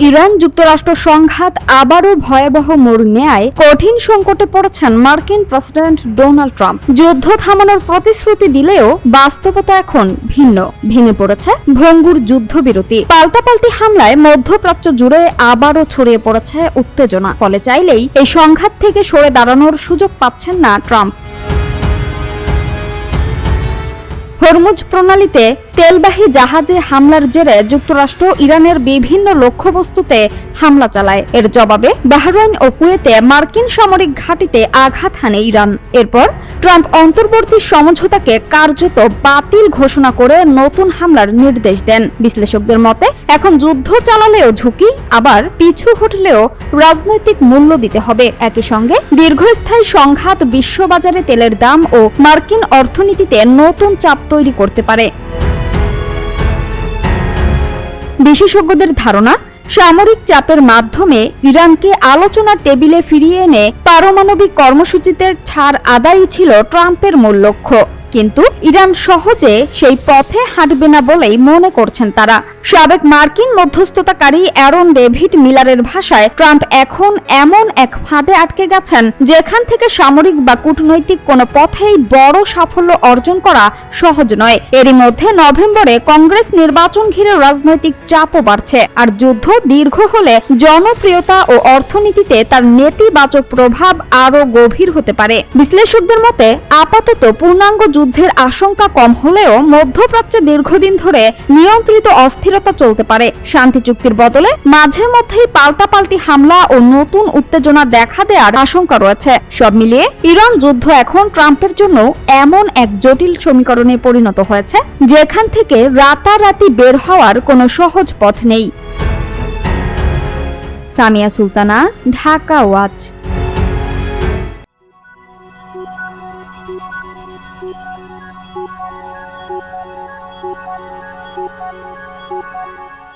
Iran যুক্তরাষ্ট্র সংঘাত আবারও ভয়াবহ মোড় নেয় কঠিন সংকটে পড়েছেন মার্কিন প্রেসিডেন্ট ডোনাল্ড ট্রাম্প। যুদ্ধ থামানোর প্রতিশ্রুতি দিলেও বাস্তবতা এখন ভিন্ন। ভেঙে পড়েছে ভঙ্গুর যুদ্ধবিরতি। পাল্টাপাল্টি হামলায় মধ্যপ্রাচ্য জুড়ে আবারও ছড়িয়ে পড়েছে উত্তেজনা। ফলে চাইলেই এই সংঘাত থেকে সরে দাঁড়ানোর সুযোগ পাচ্ছেন না ট্রাম্প। হরমুজ প্রণালীতে তেলবাহী জাহাজে হামলার জেরে যুক্তরাষ্ট্র ইরানের বিভিন্ন লক্ষ্যবস্তুতে হামলা চালায়। এর জবাবে বাহরাইন ও কুয়েতে মার্কিন সামরিক ঘাঁটিতে আঘাত হানে ইরান। এরপর ট্রাম্প অন্তর্বর্তী সমঝোতাকে কার্যত বাতিল ঘোষণা করে নতুন হামলার নির্দেশ দেন। বিশ্লেষকদের মতে এখন যুদ্ধ চালালেও ঝুঁকি, আবার পিছু হটলেও রাজনৈতিক মূল্য দিতে হবে। একই সঙ্গে দীর্ঘস্থায়ী সংঘাত বিশ্ববাজারে তেলের দাম ও মার্কিন অর্থনীতিতে নতুন চাপ তৈরি করতে পারে। বিশেষজ্ঞদের ধারণা, সামরিক চাপের মাধ্যমে ইরানকে আলোচনার টেবিলে ফিরিয়ে এনে পারমাণবিক কর্মসূচিতে ছাড় আদায়ই ছিল ট্রাম্পের মূল লক্ষ্য। কিন্তু ইরান সহজে সেই পথে হাঁটবে না বলেই মনে করছেন তারা। সাবেক মার্কিন মধ্যস্থতাকারী অ্যারন ডেভিড মিলারের ভাষায়, ট্রাম্প এখন এমন এক ফাঁদে আটকে গেছেন যেখান থেকে সামরিক বা কূটনৈতিক কোনো পথেই বড় সাফল্য অর্জন করা সহজ নয়। এরই মধ্যে নভেম্বরে কংগ্রেস নির্বাচন ঘিরে রাজনৈতিক চাপও বাড়ছে। আর যুদ্ধ দীর্ঘ হলে জনপ্রিয়তা ও অর্থনীতিতে তার নেতিবাচক প্রভাব আরও গভীর হতে পারে। বিশ্লেষকদের মতে আপাতত পূর্ণাঙ্গ যুদ্ধের আশঙ্কা কম হলেও মধ্যপ্রাচ্যে দীর্ঘদিন ধরে নিয়ন্ত্রিত অস্থিরতা চলতে পারে। শান্তি চুক্তির বদলে মাঝে মধ্যেই পাল্টাপাল্টি হামলা ও নতুন উত্তেজনা দেখা দেওয়ার আশঙ্কা রয়েছে। সব মিলিয়ে ইরান যুদ্ধ এখন ট্রাম্পের জন্য এমন এক জটিল সমীকরণে পরিণত হয়েছে যেখান থেকে রাতারাতি বের হওয়ার কোনো সহজ পথ নেই। Samia Sultana, Dhaka watch. Thank you.